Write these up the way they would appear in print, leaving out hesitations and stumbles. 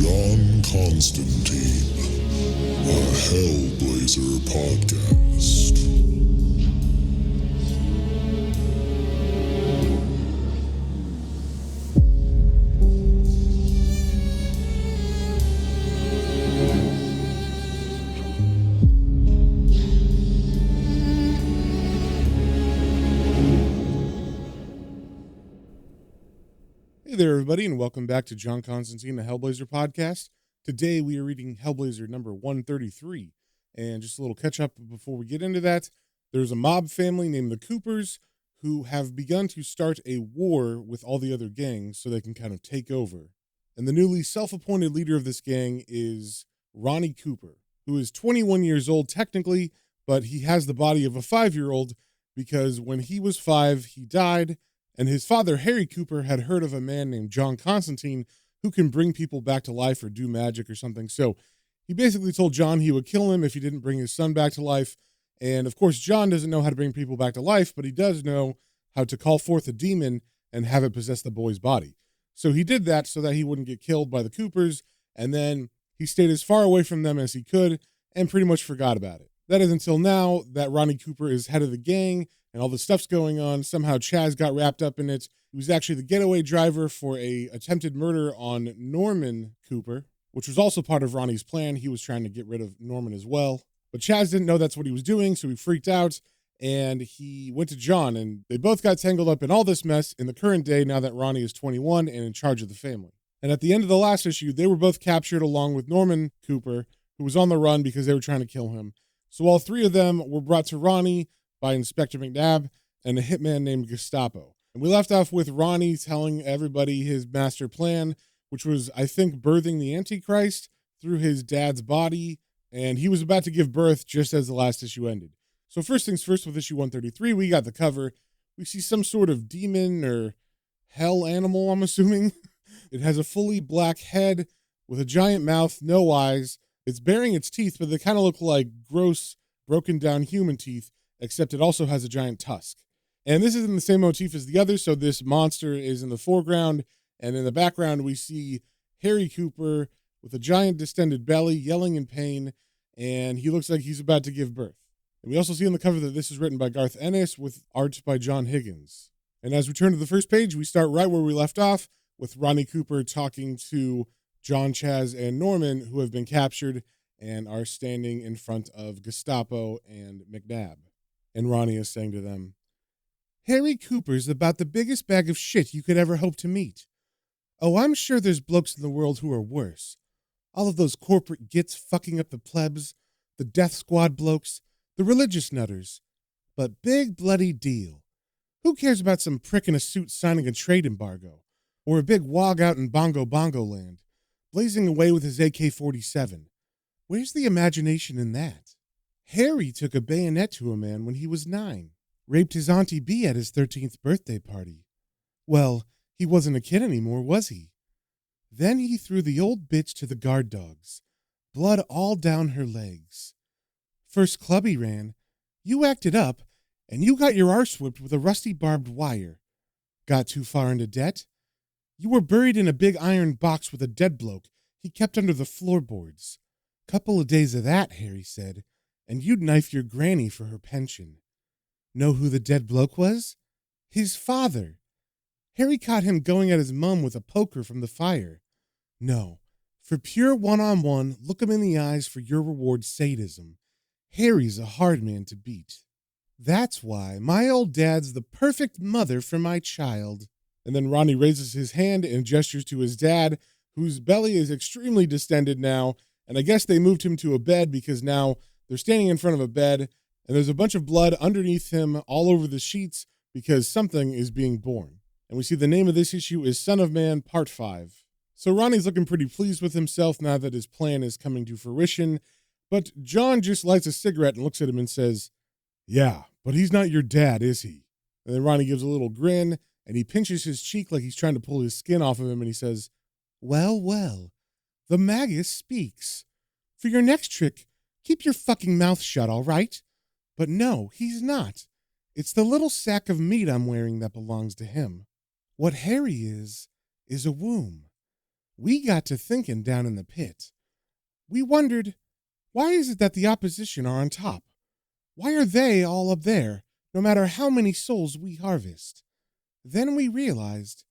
John Constantine, a Hellblazer podcast. Hey there, everybody, and welcome back to John Constantine, the Hellblazer podcast. Today, we are reading Hellblazer number 133. And just a little catch-up before we get into that, there's a mob family named the Coopers who have begun to start a war with all the other gangs so they can kind of take over. And the newly self-appointed leader of this gang is Ronnie Cooper, who is 21 years old technically, but he has the body of a 5-year-old because when he was 5, he died. And his father, Harry Cooper, had heard of a man named John Constantine who can bring people back to life or do magic or something. So he basically told John he would kill him if he didn't bring his son back to life. And of course, John doesn't know how to bring people back to life, but he does know how to call forth a demon and have it possess the boy's body. So he did that so that he wouldn't get killed by the Coopers. And then he stayed as far away from them as he could and pretty much forgot about it. That is until now that Ronnie Cooper is head of the gang and all the stuff's going on. Somehow Chaz got wrapped up in it. He was actually the getaway driver for a attempted murder on Norman Cooper, which was also part of Ronnie's plan. He was trying to get rid of Norman as well. But Chaz didn't know that's what he was doing, so he freaked out, and he went to John, and they both got tangled up in all this mess in the current day now that Ronnie is 21 and in charge of the family. And at the end of the last issue, they were both captured along with Norman Cooper, who was on the run because they were trying to kill him. So all three of them were brought to Ronnie by Inspector McNabb and a hitman named Gestapo. And we left off with Ronnie telling everybody his master plan, which was, I think, birthing the Antichrist through his dad's body, and he was about to give birth just as the last issue ended. So first things first, with issue 133, we got the cover. We see some sort of demon or hell animal, I'm assuming. It has a fully black head with a giant mouth, no eyes. It's baring its teeth, but they kind of look like gross, broken down human teeth, except it also has a giant tusk. And this is in the same motif as the other, so this monster is in the foreground, and in the background we see Harry Cooper with a giant distended belly, yelling in pain, and he looks like he's about to give birth. And we also see on the cover that this is written by Garth Ennis with art by John Higgins. And as we turn to the first page, we start right where we left off, with Ronnie Cooper talking to John, Chaz, and Norman, who have been captured and are standing in front of Gestapo and McNabb. And Ronnie is saying to them, "Harry Cooper's about the biggest bag of shit you could ever hope to meet. Oh, I'm sure there's blokes in the world who are worse. All of those corporate gits fucking up the plebs, the death squad blokes, the religious nutters. But big bloody deal. Who cares about some prick in a suit signing a trade embargo? Or a big wog out in Bongo land, blazing away with his AK-47? Where's the imagination in that? Harry took a bayonet to a man when he was 9. Raped his Auntie B at his 13th birthday party. Well, he wasn't a kid anymore, was he? Then he threw the old bitch to the guard dogs. Blood all down her legs. First club he ran, you acted up, and you got your arse whipped with a rusty barbed wire. Got too far into debt? You were buried in a big iron box with a dead bloke he kept under the floorboards. Couple of days of that, Harry said, and you'd knife your granny for her pension. Know who the dead bloke was? His father. Harry caught him going at his mum with a poker from the fire. No, for pure one-on-one, look him in the eyes for your reward sadism. Harry's a hard man to beat. That's why my old dad's the perfect mother for my child." And then Ronnie raises his hand and gestures to his dad, whose belly is extremely distended now, and I guess they moved him to a bed because now they're standing in front of a bed, and there's a bunch of blood underneath him all over the sheets because something is being born. And we see the name of this issue is Son of Man Part 5. So Ronnie's looking pretty pleased with himself now that his plan is coming to fruition, but John just lights a cigarette and looks at him and says, "Yeah, but he's not your dad, is he?" And then Ronnie gives a little grin, and he pinches his cheek like he's trying to pull his skin off of him, and he says, "Well, well, the Magus speaks. For your next trick, keep your fucking mouth shut, all right? But no, he's not. It's the little sack of meat I'm wearing that belongs to him. What Harry is a womb. We got to thinking down in the pit. We wondered, why is it that the opposition are on top? Why are they all up there, no matter how many souls we harvest? Then we realized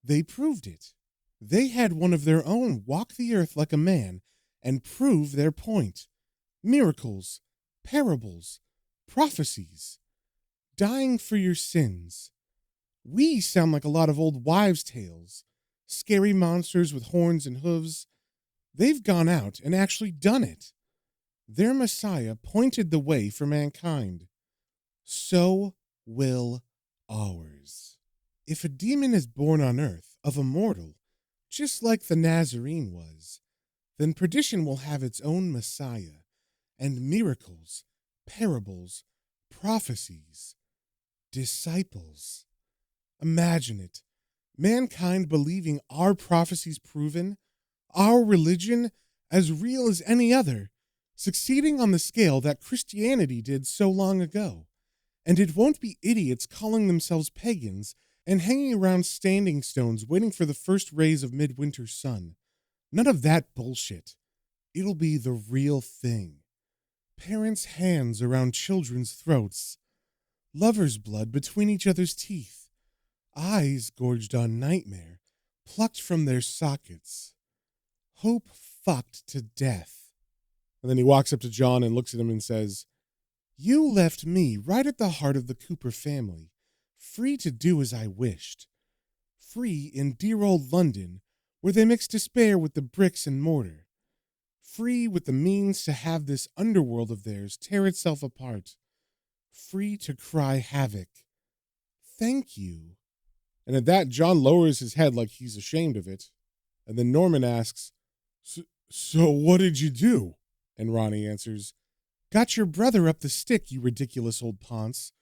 they proved it. They had one of their own walk the earth like a man and prove their point. Miracles, parables, prophecies, dying for your sins. We sound like a lot of old wives' tales, scary monsters with horns and hooves. They've gone out and actually done it. Their Messiah pointed the way for mankind. So will ours. If a demon is born on earth of a mortal, just like the Nazarene was, then perdition will have its own Messiah, and miracles, parables, prophecies, disciples. Imagine it, mankind believing our prophecies proven, our religion as real as any other, succeeding on the scale that Christianity did so long ago. And it won't be idiots calling themselves pagans and hanging around standing stones waiting for the first rays of midwinter sun. None of that bullshit. It'll be the real thing. Parents' hands around children's throats. Lovers' blood between each other's teeth. Eyes gorged on nightmare, plucked from their sockets. Hope fucked to death. And then he walks up to John and looks at him and says, "You left me right at the heart of the Cooper family, free to do as I wished. Free in dear old London, where they mix despair with the bricks and mortar. Free with the means to have this underworld of theirs tear itself apart. Free to cry havoc. Thank you." And at that, John lowers his head like he's ashamed of it. And then Norman asks, So what did you do? And Ronnie answers, "Got your brother up the stick, you ridiculous old ponce.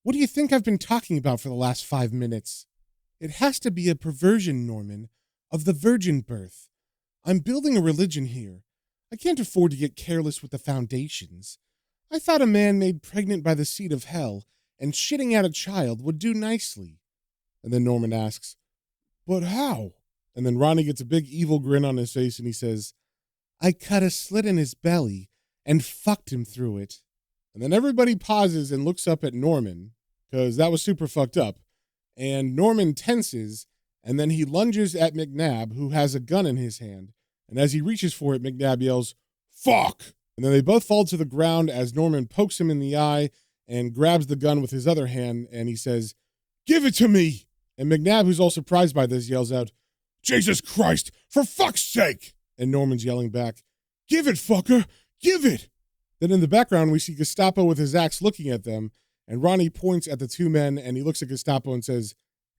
What do you think I've been talking about for the last 5 minutes? It has to be a perversion, Norman, of the virgin birth. I'm building a religion here. I can't afford to get careless with the foundations. I thought a man made pregnant by the seed of hell and shitting out a child would do nicely." And then Norman asks, "But how?" And then Ronnie gets a big evil grin on his face and he says, "I cut a slit in his belly and fucked him through it." And then everybody pauses and looks up at Norman, because that was super fucked up. And Norman tenses, and then he lunges at McNabb, who has a gun in his hand. And as he reaches for it, McNabb yells, "Fuck!" And then they both fall to the ground as Norman pokes him in the eye and grabs the gun with his other hand, and he says, "Give it to me!" And McNabb, who's all surprised by this, yells out, "Jesus Christ, for fuck's sake!" And Norman's yelling back, "Give it, fucker! Give it!" Then in the background, we see Gestapo with his axe looking at them, and Ronnie points at the two men, and he looks at Gestapo and says,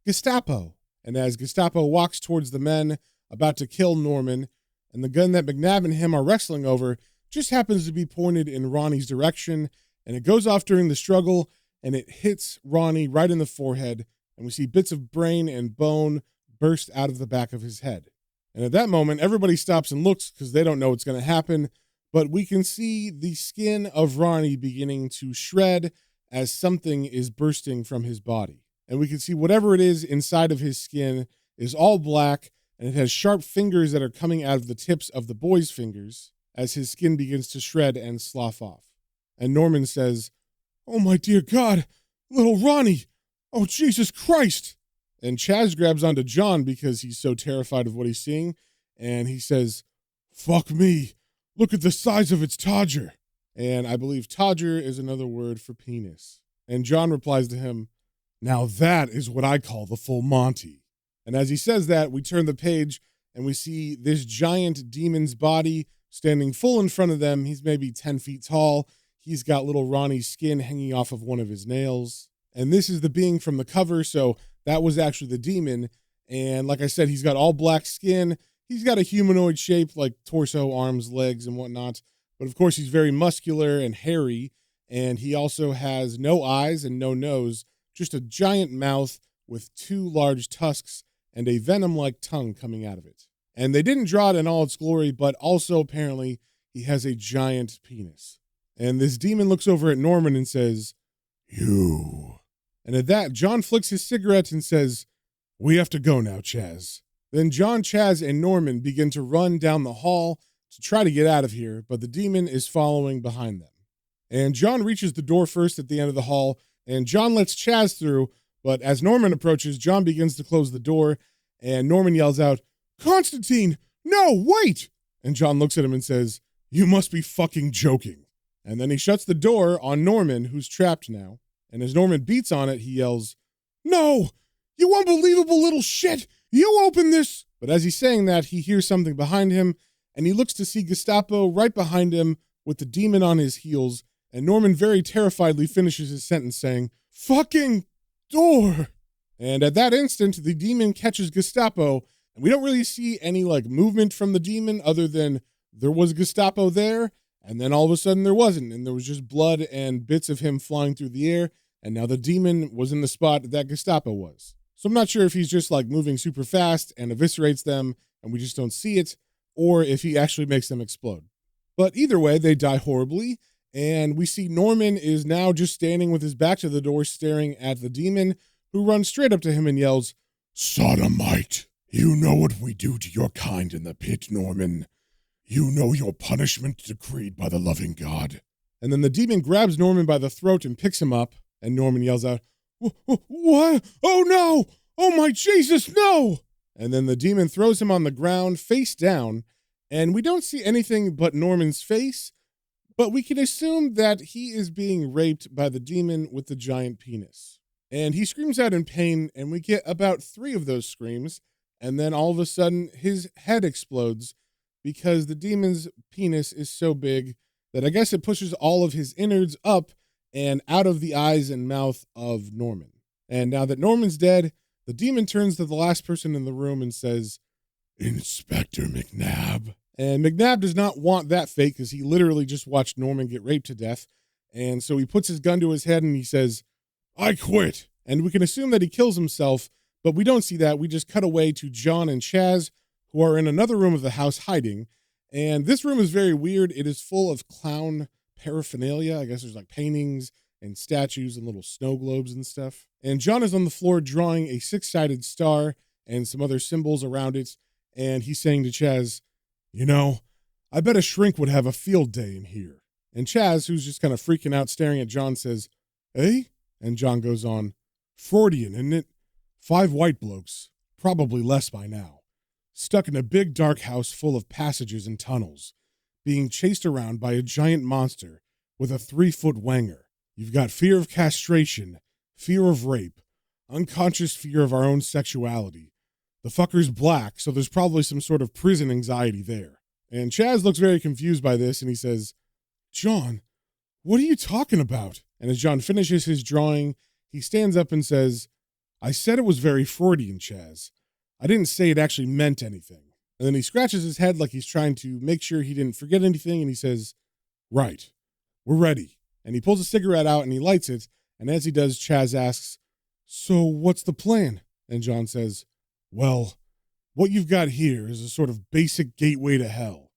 "Gestapo." And as Gestapo walks towards the men about to kill Norman, and the gun that McNabb and him are wrestling over just happens to be pointed in Ronnie's direction, and it goes off during the struggle, and it hits Ronnie right in the forehead, and we see bits of brain and bone burst out of the back of his head. And at that moment, everybody stops and looks because they don't know what's going to happen, but we can see the skin of Ronnie beginning to shred as something is bursting from his body. And we can see whatever it is inside of his skin is all black, and it has sharp fingers that are coming out of the tips of the boy's fingers as his skin begins to shred and slough off. And Norman says, "Oh my dear God, little Ronnie! Oh Jesus Christ!" And Chaz grabs onto John because he's so terrified of what he's seeing, and he says, "Fuck me, look at the size of its todger." And I believe todger is another word for penis. And John replies to him, "Now that is what I call the full Monty." And as he says that, we turn the page and we see this giant demon's body standing full in front of them. He's maybe 10 feet tall. He's got little Ronnie's skin hanging off of one of his nails. And this is the being from the cover, so that was actually the demon. And like I said, he's got all black skin. He's got a humanoid shape, like torso, arms, legs, and whatnot. But of course, he's very muscular and hairy. And he also has no eyes and no nose, just a giant mouth with 2 large tusks and a venom-like tongue coming out of it. And they didn't draw it in all its glory, but also apparently he has a giant penis. And this demon looks over at Norman and says, "You." And at that, John flicks his cigarette and says, "We have to go now, Chaz." Then John, Chaz, and Norman begin to run down the hall to try to get out of here, but the demon is following behind them. And John reaches the door first at the end of the hall, and John lets Chaz through, but as Norman approaches, John begins to close the door, and Norman yells out, "Constantine, no, wait!" And John looks at him and says, "You must be fucking joking." And then he shuts the door on Norman, who's trapped now. And as Norman beats on it, he yells, "No, you unbelievable little shit! You open this!" But as he's saying that, he hears something behind him, and he looks to see Gestapo right behind him with the demon on his heels, and Norman very terrifiedly finishes his sentence saying, "Fucking door!" And at that instant, the demon catches Gestapo, and we don't really see any movement from the demon other than there was Gestapo there, and then all of a sudden there wasn't, and there was just blood and bits of him flying through the air, and now the demon was in the spot that Gestapo was. So I'm not sure if he's just moving super fast and eviscerates them, and we just don't see it, or if he actually makes them explode. But either way, they die horribly, and we see Norman is now just standing with his back to the door staring at the demon, who runs straight up to him and yells, "Sodomite, you know what we do to your kind in the pit, Norman. You know your punishment decreed by the loving God." And then the demon grabs Norman by the throat and picks him up, and Norman yells out, "What? Oh no! Oh my Jesus, no!" And then the demon throws him on the ground, face down, and we don't see anything but Norman's face, but we can assume that he is being raped by the demon with the giant penis. And he screams out in pain, and we get about 3 of those screams, and then all of a sudden his head explodes because the demon's penis is so big that I guess it pushes all of his innards up and out of the eyes and mouth of Norman. And now that Norman's dead, the demon turns to the last person in the room and says, "Inspector McNabb." And McNabb does not want that fate because he literally just watched Norman get raped to death. And so he puts his gun to his head and he says, "I quit." And we can assume that he kills himself, but we don't see that. We just cut away to John and Chaz, who are in another room of the house hiding. And this room is very weird. It is full of clown paraphernalia. I guess there's paintings and statues and little snow globes and stuff. And John is on the floor drawing a 6-sided star and some other symbols around it. And he's saying to Chaz, "You know, I bet a shrink would have a field day in here." And Chaz, who's just kind of freaking out, staring at John, says, "Eh?" And John goes on, "Freudian, isn't it? 5 white blokes, probably less by now, stuck in a big dark house full of passages and tunnels, being chased around by a giant monster with a 3-foot wanger. You've got fear of castration, fear of rape, unconscious fear of our own sexuality. The fucker's black, so there's probably some sort of prison anxiety there." And Chaz looks very confused by this, and he says, "John, what are you talking about?" And as John finishes his drawing, he stands up and says, "I said it was very Freudian, Chaz. I didn't say it actually meant anything." And then he scratches his head like he's trying to make sure he didn't forget anything, and he says, "Right, we're ready." And he pulls a cigarette out and he lights it, and as he does, Chaz asks, "So what's the plan?" And John says, "Well, what you've got here is a sort of basic gateway to hell.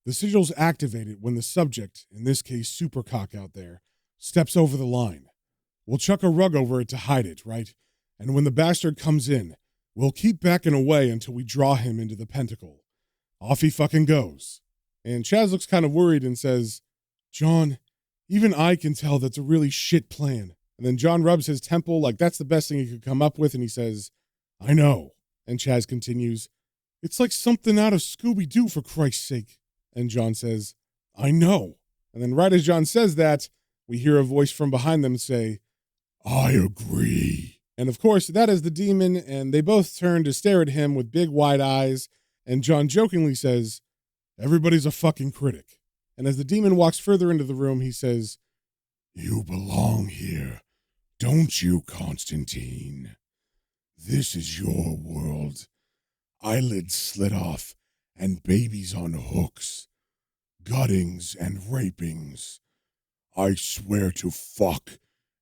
The sigil's activated when the subject, in this case Supercock out there, steps over the line. We'll chuck a rug over it to hide it, right? And when the bastard comes in, we'll keep backing away until we draw him into the pentacle. Off he fucking goes." And Chaz looks kind of worried and says, "John, even I can tell that's a really shit plan." And then John rubs his temple like that's the best thing he could come up with, and he says, "I know." And Chaz continues, "It's like something out of Scooby-Doo, for Christ's sake." And John says, "I know." And then right as John says that, we hear a voice from behind them say, "I agree." And of course, that is the demon, and they both turn to stare at him with big wide eyes, and John jokingly says, "Everybody's a fucking critic." And as the demon walks further into the room, he says, "You belong here, don't you, Constantine? This is your world. Eyelids slit off and babies on hooks, guttings and rapings. I swear to fuck,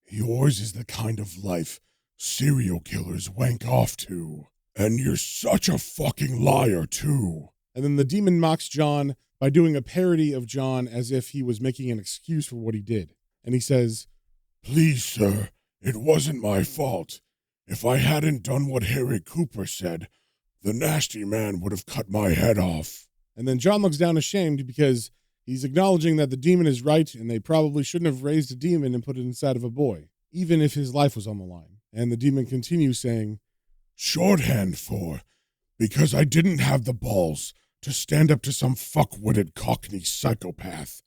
yours is the kind of life serial killers wank off to. And you're such a fucking liar, too." And then the demon mocks John by doing a parody of John as if he was making an excuse for what he did. And he says, "Please, sir, it wasn't my fault. If I hadn't done what Harry Cooper said, the nasty man would have cut my head off. And then John looks down ashamed because he's acknowledging that the demon is right and they probably shouldn't have raised a demon and put it inside of a boy, even if his life was on the line. And the demon continues saying, shorthand for, because I didn't have the balls to stand up to some fuck-witted cockney psychopath.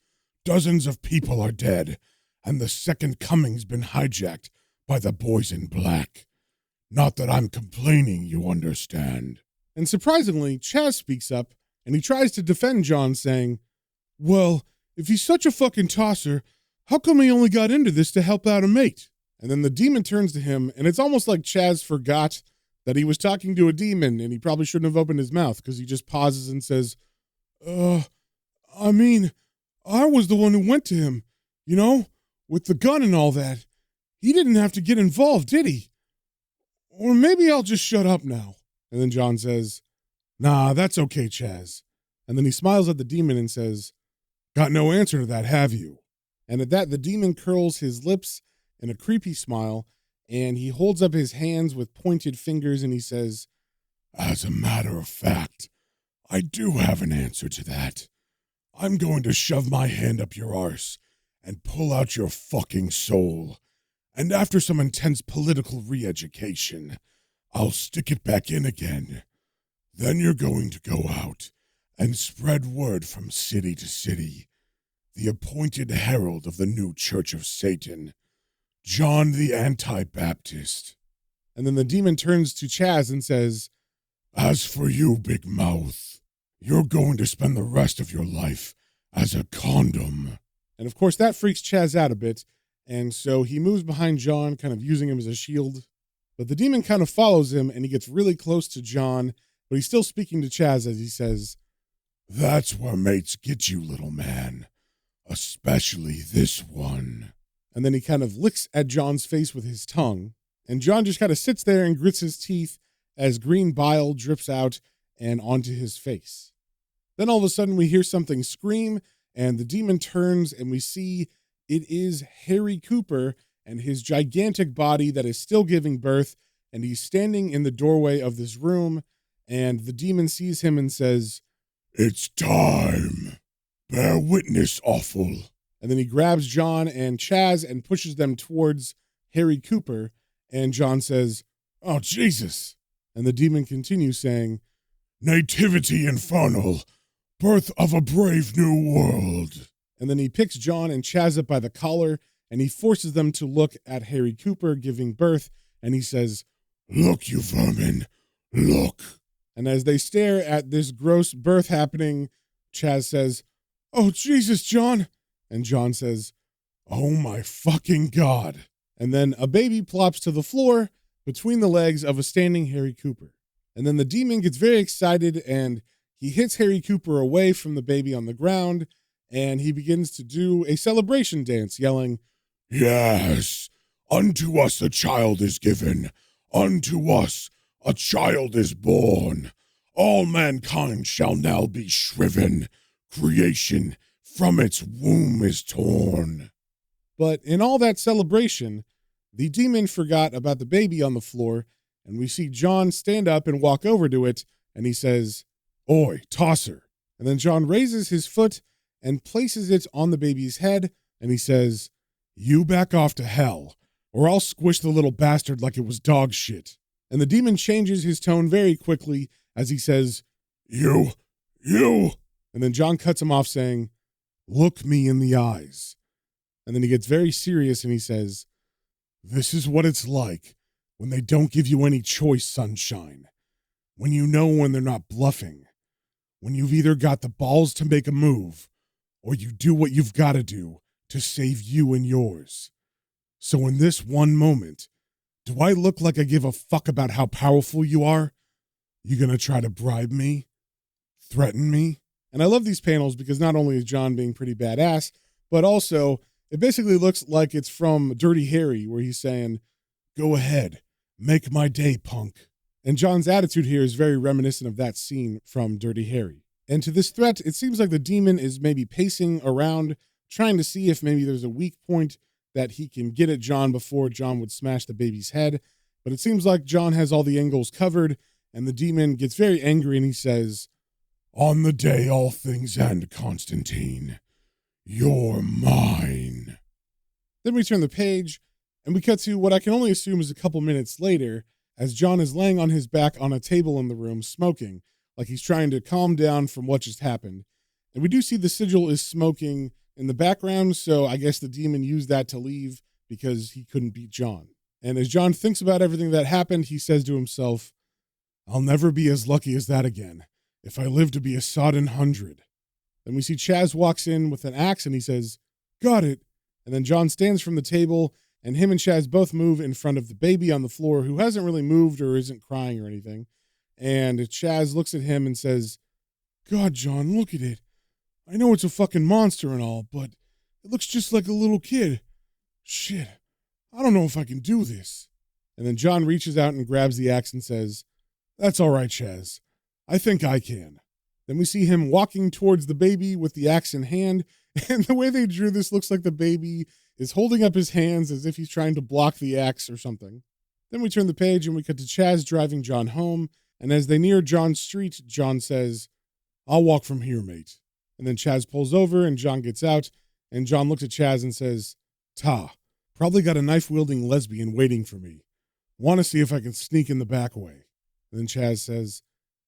Dozens of people are dead, and the second coming's been hijacked by the boys in black. Not that I'm complaining, you understand. And surprisingly, Chaz speaks up, and he tries to defend John, saying, well, if he's such a fucking tosser, how come he only got into this to help out a mate? And then the demon turns to him, and it's almost like Chaz forgot that he was talking to a demon, and he probably shouldn't have opened his mouth, because he just pauses and says, I mean, I was the one who went to him, you know, with the gun and all that. He didn't have to get involved, did he? Or maybe I'll just shut up now. And then John says, nah, that's okay, Chaz. And then he smiles at the demon and says, got no answer to that, have you? And at that, the demon curls his lips in a creepy smile, and he holds up his hands with pointed fingers, and he says, as a matter of fact, I do have an answer to that. I'm going to shove my hand up your arse and pull out your fucking soul. And after some intense political re-education, I'll stick it back in again. Then you're going to go out and spread word from city to city. The appointed herald of the new Church of Satan, John the Anti-Baptist. And then the demon turns to Chaz and says, as for you, Big Mouth, you're going to spend the rest of your life as a condom. And of course, that freaks Chaz out a bit, and so he moves behind John, kind of using him as a shield. But the demon kind of follows him, and he gets really close to John, but he's still speaking to Chaz as he says, that's where mates get you, little man. Especially this one. And then he kind of licks at John's face with his tongue, and John just kind of sits there and grits his teeth as green bile drips out and onto his face. Then all of a sudden we hear something scream, and the demon turns, and we see it is Harry Cooper and his gigantic body that is still giving birth, and he's standing in the doorway of this room, and the demon sees him and says, it's time. Bear witness, awful. And then he grabs John and Chaz and pushes them towards Harry Cooper, and John says, oh, Jesus. And the demon continues saying, nativity infernal, birth of a brave new world. And then he picks John and Chaz up by the collar, and he forces them to look at Harry Cooper giving birth, and he says, look, you vermin, look. And as they stare at this gross birth happening, Chaz says, oh, Jesus, John. And John says, oh, my fucking God. And then a baby plops to the floor between the legs of a standing Harry Cooper. And then the demon gets very excited, and he hits Harry Cooper away from the baby on the ground, and he begins to do a celebration dance, yelling, yes, unto us a child is given, unto us a child is born. All mankind shall now be shriven. Creation from its womb is torn. But in all that celebration, the demon forgot about the baby on the floor, and we see John stand up and walk over to it, and he says, oi, tosser. And then John raises his foot and places it on the baby's head, and he says, you back off to hell, or I'll squish the little bastard like it was dog shit. And the demon changes his tone very quickly as he says, you. And then John cuts him off saying, look me in the eyes. And then he gets very serious and he says, this is what it's like when they don't give you any choice, sunshine. When you know when they're not bluffing. When you've either got the balls to make a move, or you do what you've got to do to save you and yours. So in this one moment, do I look like I give a fuck about how powerful you are? You gonna try to bribe me? Threaten me? And I love these panels because not only is John being pretty badass, but also it basically looks like it's from Dirty Harry, where he's saying, go ahead, make my day, punk. And John's attitude here is very reminiscent of that scene from Dirty Harry. And to this threat, it seems like the demon is maybe pacing around, trying to see if maybe there's a weak point that he can get at John before John would smash the baby's head. But it seems like John has all the angles covered, And the demon gets very angry and he says, "On the day all things end, Constantine, you're mine." Then we turn the page and we cut to what I can only assume is a couple minutes later, as John is laying on his back on a table in the room smoking, like he's trying to calm down from what just happened. And we do see the sigil is smoking in the background, so I guess the demon used that to leave because he couldn't beat John. And as John thinks about everything that happened, he says to himself, "I'll never be as lucky as that again, if I live to be a sodden 100. Then we see Chaz walks in with an axe and he says, "Got it." And then John stands from the table and him and Chaz both move in front of the baby on the floor, who hasn't really moved or isn't crying or anything. And Chaz looks at him and says, "God, John, look at it. I know it's a fucking monster and all, but it looks just like a little kid. Shit, I don't know if I can do this." And then John reaches out and grabs the axe and says, "That's all right, Chaz. I think I can." Then we see him walking towards the baby with the axe in hand. And the way they drew this looks like the baby is holding up his hands as if he's trying to block the axe or something. Then we turn the page and we cut to Chaz driving John home. And as they near John's street, John says, "I'll walk from here, mate." And then Chaz pulls over and John gets out. And John looks at Chaz and says, "Ta, probably got a knife-wielding lesbian waiting for me. Want to see if I can sneak in the back way." And then Chaz says,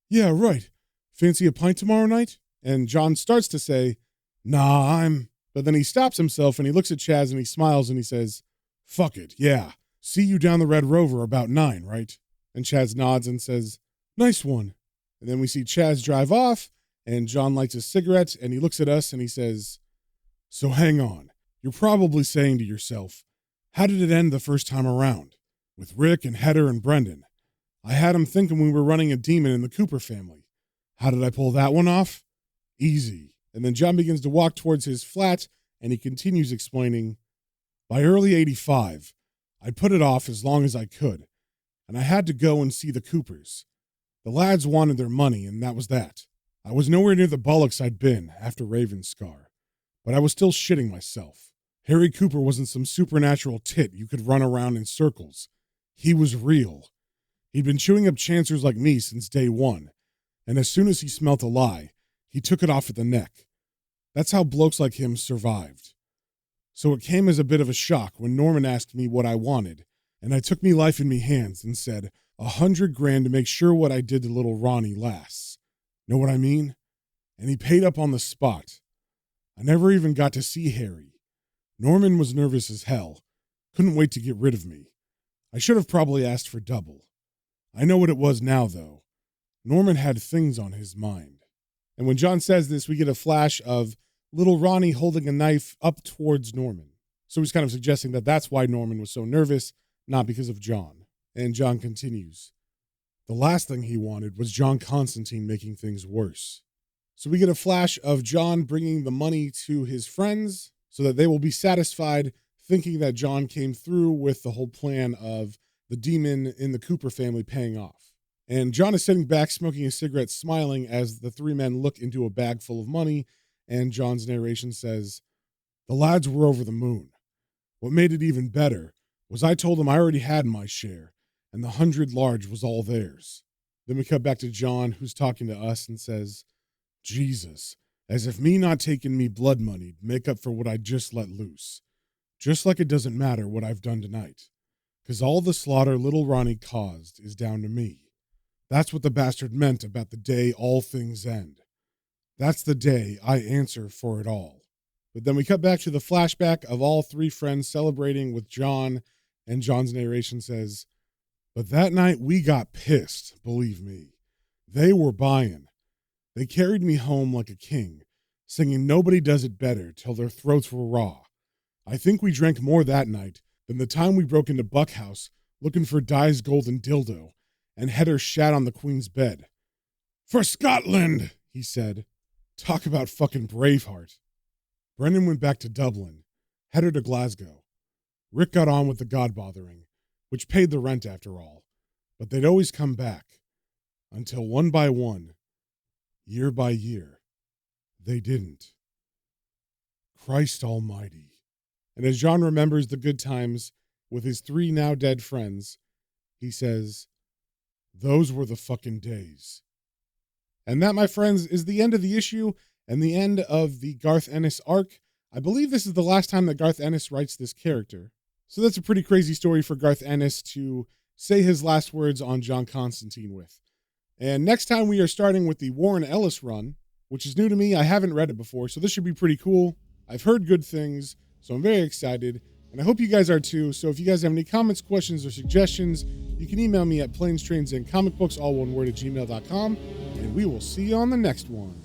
"Yeah, right. Fancy a pint tomorrow night?" And John starts to say, "Nah, But then he stops himself and he looks at Chaz and he smiles and he says, "Fuck it, yeah. See you down the Red Rover about 9, right?" And Chaz nods and says, "Nice one." And then we see Chaz drive off and John lights a cigarette and he looks at us and he says, "So hang on. You're probably saying to yourself, how did it end the first time around? With Rick and Hedder and Brendan. I had him thinking we were running a demon in the Cooper family. How did I pull that one off? Easy." And then John begins to walk towards his flat, and he continues explaining, "By early 85, I'd put it off as long as I could, and I had to go and see the Coopers. The lads wanted their money, and that was that. I was nowhere near the bollocks I'd been after Raven's scar, but I was still shitting myself. Harry Cooper wasn't some supernatural tit you could run around in circles. He was real. He'd been chewing up chancers like me since day one, and as soon as he smelt a lie, he took it off at the neck. That's how blokes like him survived. So it came as a bit of a shock when Norman asked me what I wanted, and I took me life in me hands and said, 100 grand to make sure what I did to little Ronnie lasts. Know what I mean? And he paid up on the spot. I never even got to see Harry. Norman was nervous as hell. Couldn't wait to get rid of me. I should have probably asked for double. I know what it was now, though. Norman had things on his mind." And when John says this, we get a flash of little Ronnie holding a knife up towards Norman. So he's kind of suggesting that that's why Norman was so nervous, not because of John. And John continues, "The last thing he wanted was John Constantine making things worse." So we get a flash of John bringing the money to his friends so that they will be satisfied, thinking that John came through with the whole plan of the demon in the Cooper family paying off. And John is sitting back smoking a cigarette, smiling as the three men look into a bag full of money. And John's narration says, "The lads were over the moon. What made it even better was I told them I already had my share, and the 100 large was all theirs." Then we cut back to John, who's talking to us and says, "Jesus, as if me not taking me blood money'd make up for what I just let loose. Just like it doesn't matter what I've done tonight, 'cause all the slaughter little Ronnie caused is down to me. That's what the bastard meant about the day all things end. That's the day I answer for it all." But then we cut back to the flashback of all three friends celebrating with John, and John's narration says, "But that night we got pissed, believe me. They were buying. They carried me home like a king, singing 'Nobody Does It Better' till their throats were raw. I think we drank more that night than the time we broke into Buck House looking for Di's golden dildo, and Hedder shat on the Queen's bed. 'For Scotland,' he said. Talk about fucking Braveheart. Brendan went back to Dublin, Hedder to Glasgow. Rick got on with the God-bothering, which paid the rent after all, but they'd always come back, until one by one, year by year, they didn't. Christ almighty." And as John remembers the good times with his three now dead friends, he says, Those were the fucking days. And that, my friends, is the end of the issue and the end of the Garth Ennis arc. I believe this is the last time that Garth Ennis writes this character. So that's a pretty crazy story for Garth Ennis to say his last words on John Constantine with. And next time we are starting with the Warren Ellis run, which is new to me. I haven't read it before, so this should be pretty cool. I've heard good things, so I'm very excited. And I hope you guys are too. So if you guys have any comments, questions, or suggestions, you can email me at planestrains and comicbooks, all one word, @gmail.com. And we will see you on the next one.